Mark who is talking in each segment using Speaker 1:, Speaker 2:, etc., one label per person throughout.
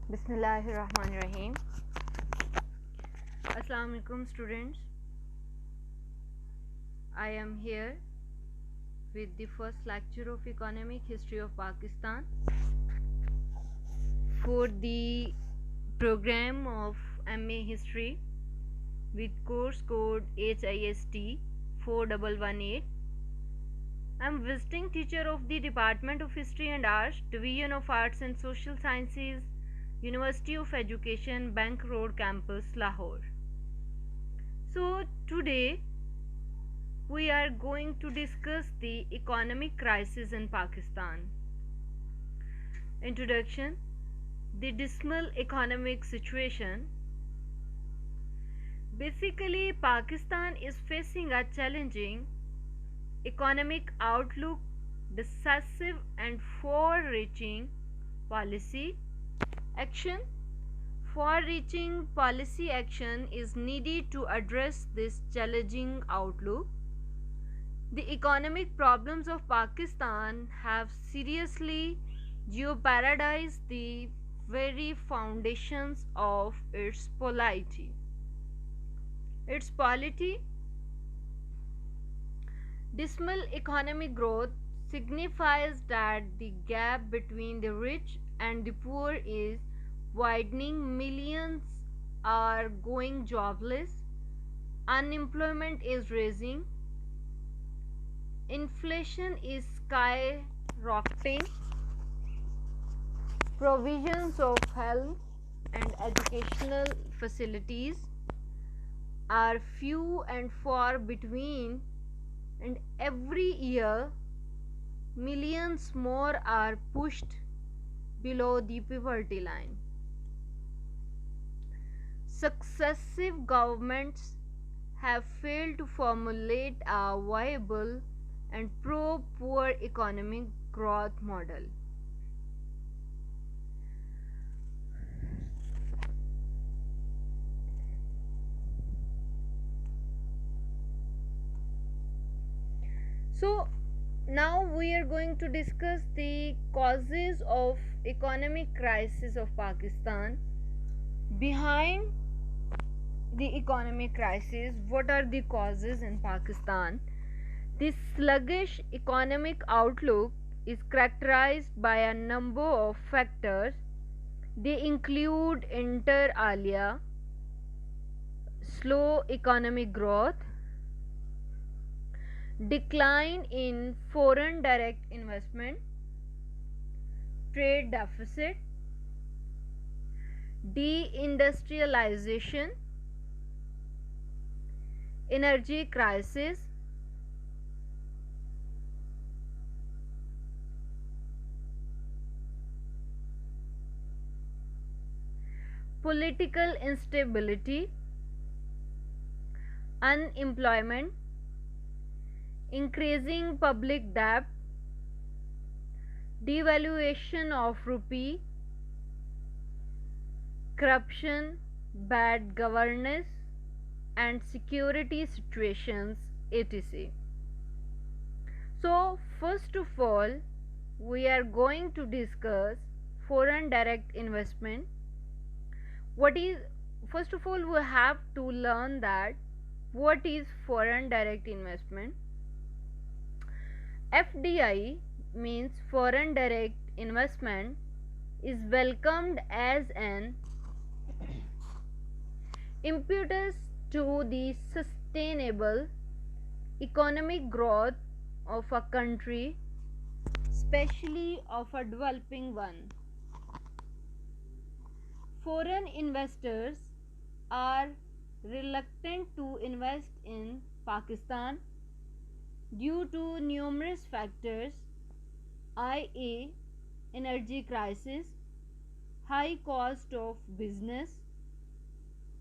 Speaker 1: Bismillahirrahmanirrahim. Assalamu alaikum students. I am here with the first lecture of Economic History of Pakistan for the program of MA History with course code HIST 4118. I am visiting teacher of the Department of History and Arts, Division of Arts and Social Sciences, University of Education, Bank Road Campus, Lahore. So today we are going to discuss the economic crisis in Pakistan. Introduction. The dismal economic situation. Basically, Pakistan is facing a challenging economic outlook, decisive and far-reaching policy action. Far-reaching policy action is needed to address this challenging outlook. The economic problems of Pakistan have seriously jeopardized the very foundations of its polity. Dismal economic growth signifies that the gap between the rich and the poor is widening. Millions are going jobless, unemployment is rising, inflation is skyrocketing, provisions of health and educational facilities are few and far between, and every year millions more are pushed below the poverty line. Successive governments have failed to formulate a viable and pro-poor economic growth model. So now we are going to discuss the causes of economic crisis of Pakistan. Behind the economic crisis, what are the causes in Pakistan? This sluggish economic outlook is characterized by a number of factors. They include inter alia, slow economic growth, decline in foreign direct investment, trade deficit, deindustrialization, energy crisis, political instability, unemployment, increasing public debt, devaluation of rupee, corruption, bad governance and security situations, etc. So first of all, we are going to discuss foreign direct investment. First of all, we have to learn that what is foreign direct investment. FDI means foreign direct investment is welcomed as an impetus to the sustainable economic growth of a country, especially of a developing one. Foreign investors are reluctant to invest in Pakistan due to numerous factors, i.e., energy crisis, high cost of business,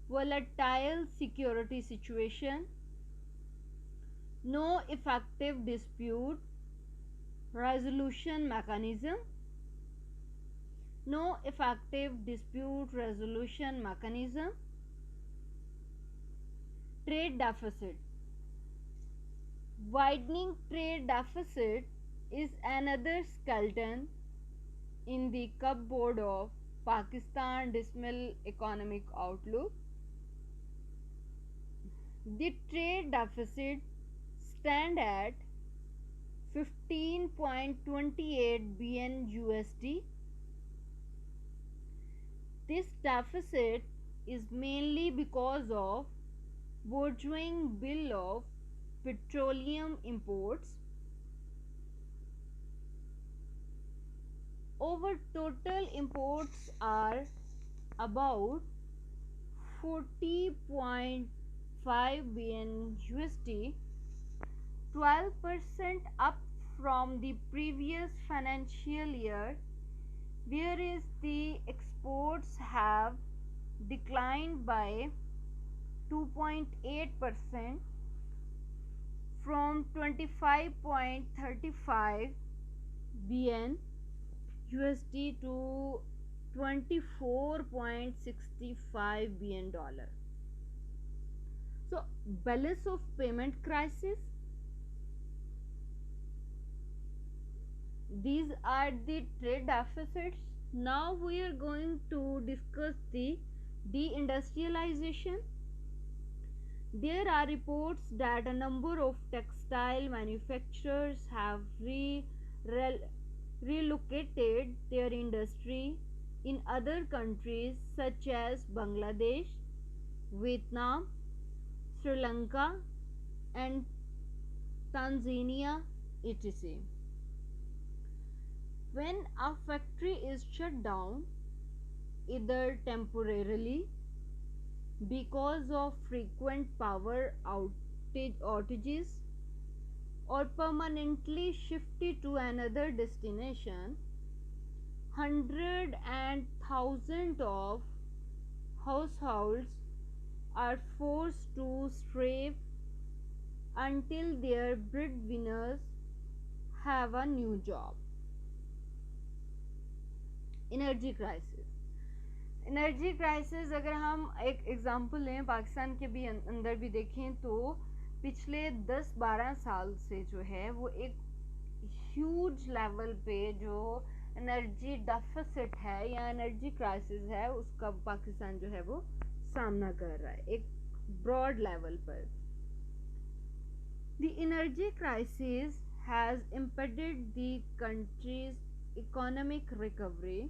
Speaker 1: volatile security situation, no effective dispute resolution mechanism, trade deficit. Widening trade deficit is another skeleton in the cupboard of Pakistan dismal economic outlook. The trade deficit stand at 15.28 billion USD. This deficit is mainly because of burgeoning bill of petroleum imports. Our total imports are about 40.5 billion USD, 12% up from the previous financial year, whereas the exports have declined by 2.8% from 25.35 billion USD to 24.65 billion dollar. So balance of payment crisis, these are the trade deficits. Now we are going to discuss the deindustrialization. There are reports that a number of textile manufacturers have relocated their industry in other countries such as Bangladesh, Vietnam, Sri Lanka, and Tanzania, etc. When a factory is shut down, either temporarily because of frequent power outages or permanently shifted to another destination, hundreds and thousands of households are forced to strive until their breadwinners have a new job. Energy crisis अगर हम एक example लें पाकिस्तान के भी अंदर भी देखें तो पिछले 10-12 साल से जो है वो एक ह्यूज लेवल पे जो एनर्जी डेफिसिट है या एनर्जी क्राइसिस है उसका पाकिस्तान जो है वो सामना कर रहा है एक ब्रॉड लेवल पर. The energy crisis has impeded the countries economic recovery.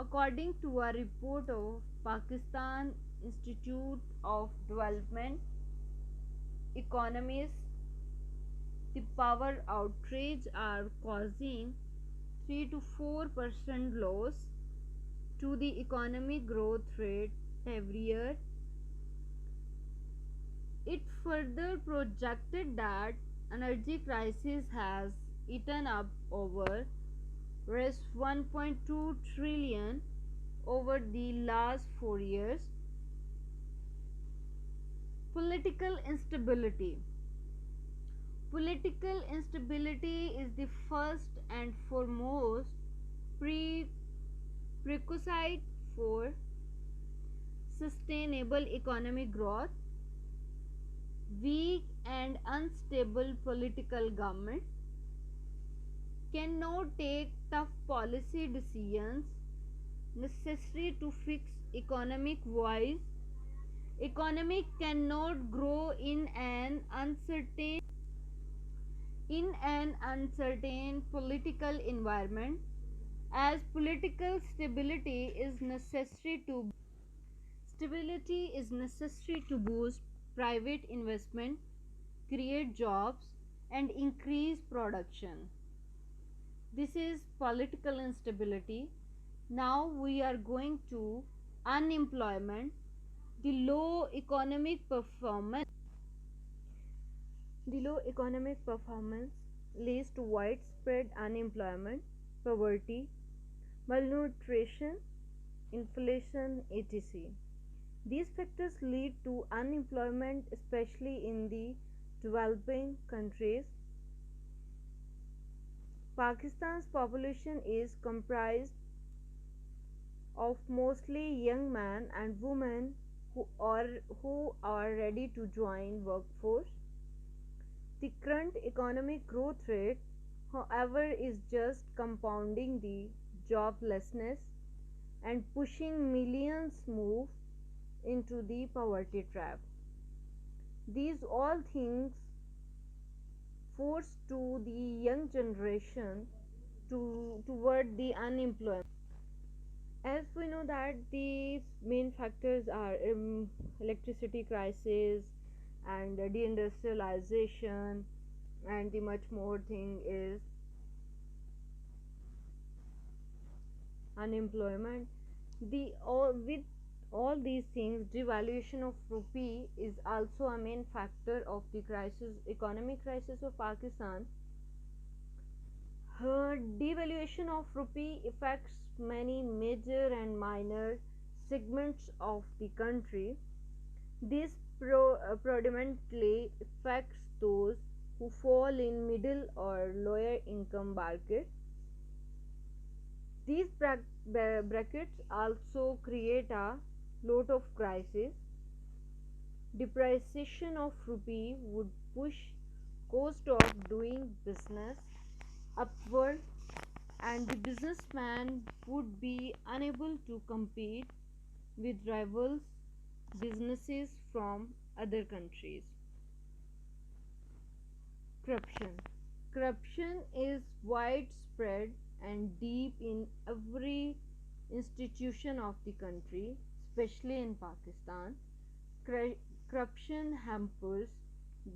Speaker 1: According to a report of Pakistan Institute of Development Economists, the power outrage are causing 3 to 4% loss to the economic growth rate every year. It further projected that energy crisis has eaten up over Rs 1.2 trillion over the last 4 years. Political instability. Political instability is the first and foremost prerequisite for sustainable economic growth. Weak and unstable political government cannot take tough policy decisions necessary to fix economic voice. Economy cannot grow in an uncertain political environment, as political stability is necessary to boost private investment, create jobs, and increase production. This is political instability. Now we are going to unemployment, the low economic performance leads to widespread unemployment, poverty, malnutrition, inflation, etc. These factors lead to unemployment, especially in the developing countries. Pakistan's population is comprised of mostly young men and women who are ready to join workforce. The current economic growth rate, however, is just compounding the joblessness. and pushing millions move into the poverty trap. These all things force to the young generation toward the unemployment. As we know that the main factors are electricity crisis and deindustrialization, and the much more thing is unemployment. The all with all these things, devaluation of rupee is also a main factor of the crisis, economic crisis of Pakistan. Her devaluation of rupee affects many major and minor segments of the country. This predominantly affects those who fall in middle or lower income brackets. These brackets also create a lot of crisis. Depreciation of rupee would push cost of doing business upward, and the businessman would be unable to compete with rivals businesses from other countries. Corruption. Corruption is widespread and deep in every institution of the country, especially in Pakistan. Corruption hampers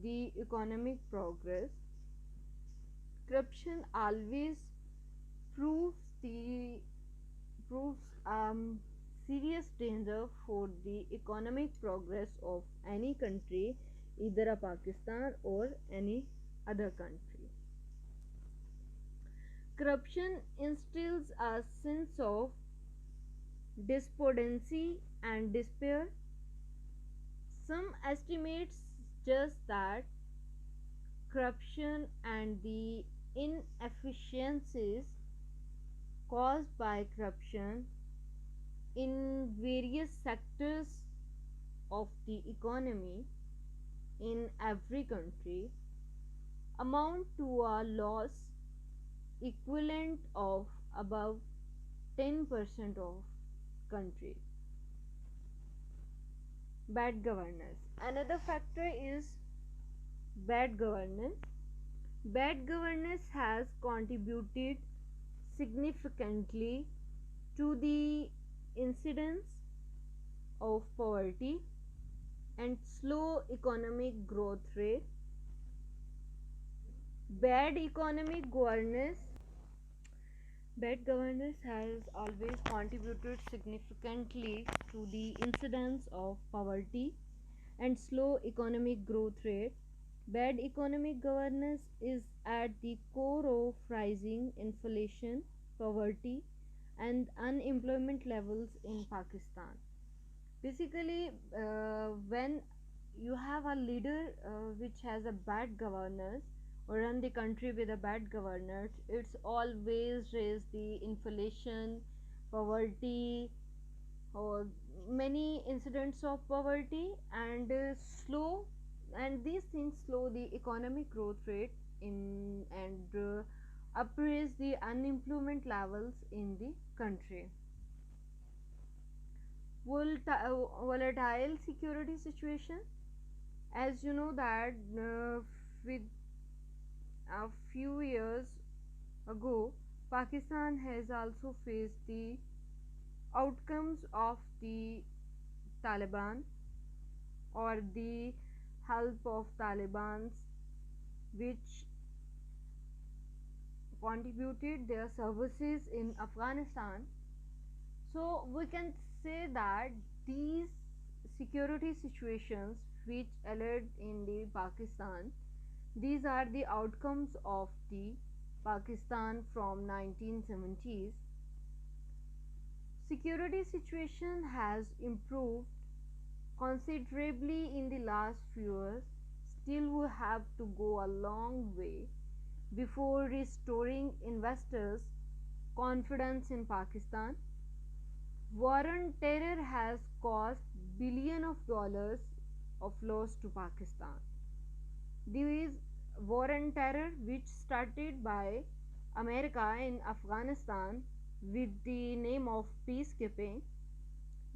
Speaker 1: the economic progress. Corruption always proves the proves serious danger for the economic progress of any country, either a Pakistan or any other country. Corruption instills a sense of despondency and despair. Some estimates just that corruption and the inefficiencies caused by corruption in various sectors of the economy in every country amount to a loss equivalent of above 10% of country. Bad governance. Another factor is bad governance. Bad governance has contributed significantly to the incidence of poverty and slow economic growth rate. Bad economic governance Bad governance has always contributed significantly to the incidence of poverty and slow economic growth rate. Bad economic governance is at the core of rising inflation, poverty, and unemployment levels in Pakistan. Basically, when you have a leader which has a bad governance or run the country with a bad governance, it's always raise the inflation, poverty, or many incidents of poverty, and slow and these things slow the economic growth rate in and upraise the unemployment levels in the country. Volatile security situation. As you know that with a few years ago, Pakistan has also faced the outcomes of the Taliban or the help of Taliban's, which contributed their services in Afghanistan. So we can say that these security situations which occurred in the Pakistan, these are the outcomes of the Pakistan from 1970s. Security situation has improved considerably in the last few years. Still, we have to go a long way before restoring investors' confidence in Pakistan. War on terror has cost billions of dollars of loss to Pakistan. This war on terror, which started by America in Afghanistan, with the name of peacekeeping.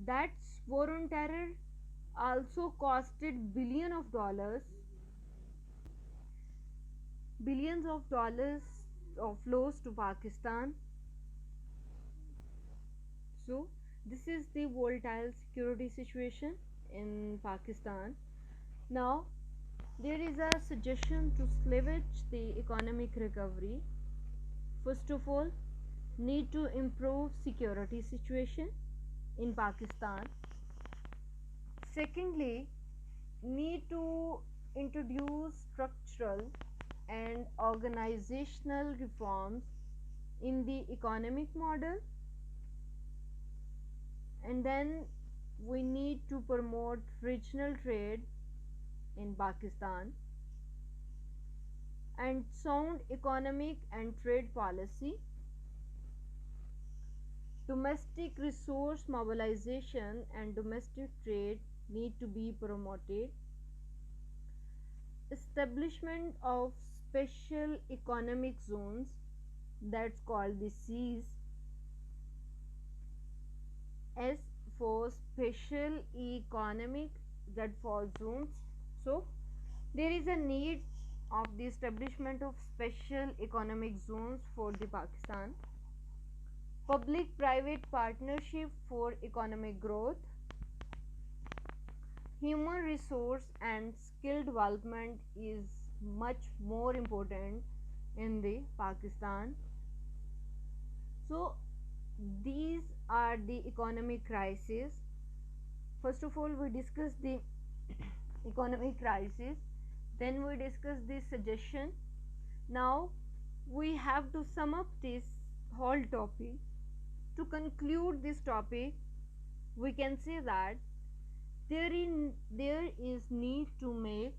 Speaker 1: That war on terror also costed billions of dollars of loss to Pakistan. So this is the volatile security situation in Pakistan. Now there is a suggestion to salvage the economic recovery. First of all, need to improve security situation in Pakistan. Secondly, need to introduce structural and organizational reforms in the economic model, and then we need to promote regional trade in Pakistan and sound economic and trade policy. Domestic resource mobilization and domestic trade need to be promoted. Establishment of special economic zones, that's called the SEAS, S for special economic, that for zones. So there is a need of the establishment of special economic zones for the Pakistan. Public private partnership for economic growth. Human resource and skill development is much more important in the Pakistan. So these are the economic crisis. First of all, we discuss the economic crisis, then we discuss the suggestion. Now we have to sum up this whole topic. To conclude this topic, we can say that there is need to make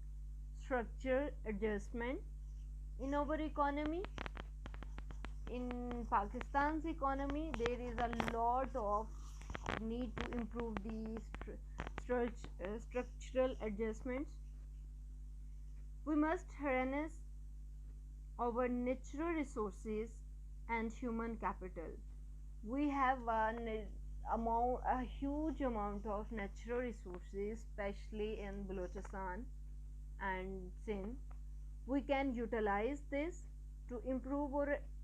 Speaker 1: structural adjustment in our economy. In Pakistan's economy, there is a lot of need to improve the structural adjustments. We must harness our natural resources and human capital. We have a huge amount of natural resources, especially in Balochistan and Sindh. We can utilize this to improve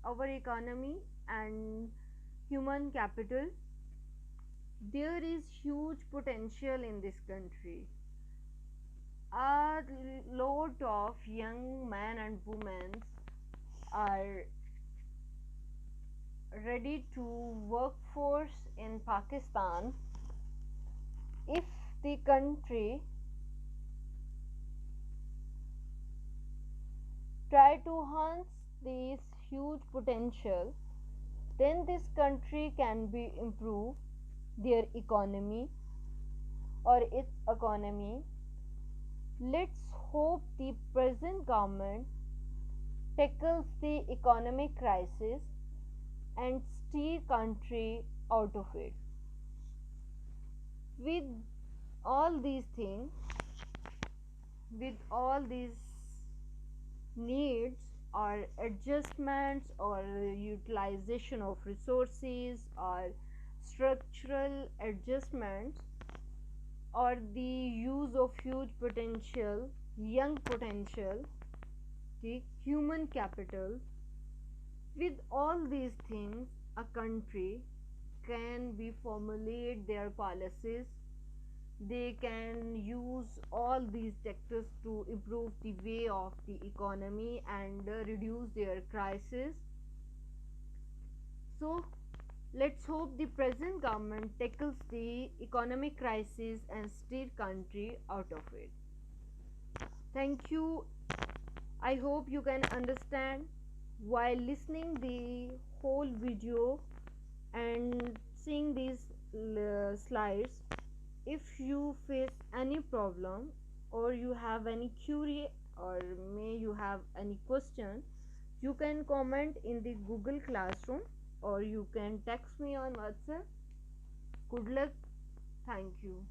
Speaker 1: our economy and human capital. There is huge potential in this country. A lot of young men and women are ready to workforce in Pakistan if the country try to harness this huge potential, then this country can be improve their economy or its economy. Let's hope the present government tackles the economic crisis and steer country out of it. With all these things, with all these needs or adjustments or utilization of resources or structural adjustments or the use of huge potential, young potential, the human capital, with all these things, a country can be formulate their policies. They can use all these sectors to improve the way of the economy and reduce their crisis. So let's hope the present government tackles the economic crisis and steer country out of it. Thank you. I hope you can understand while listening the whole video and seeing these slides. If you face any problem or you have any query or may you have any question, you can comment in the Google Classroom or you can text me on WhatsApp. Good luck. Thank you.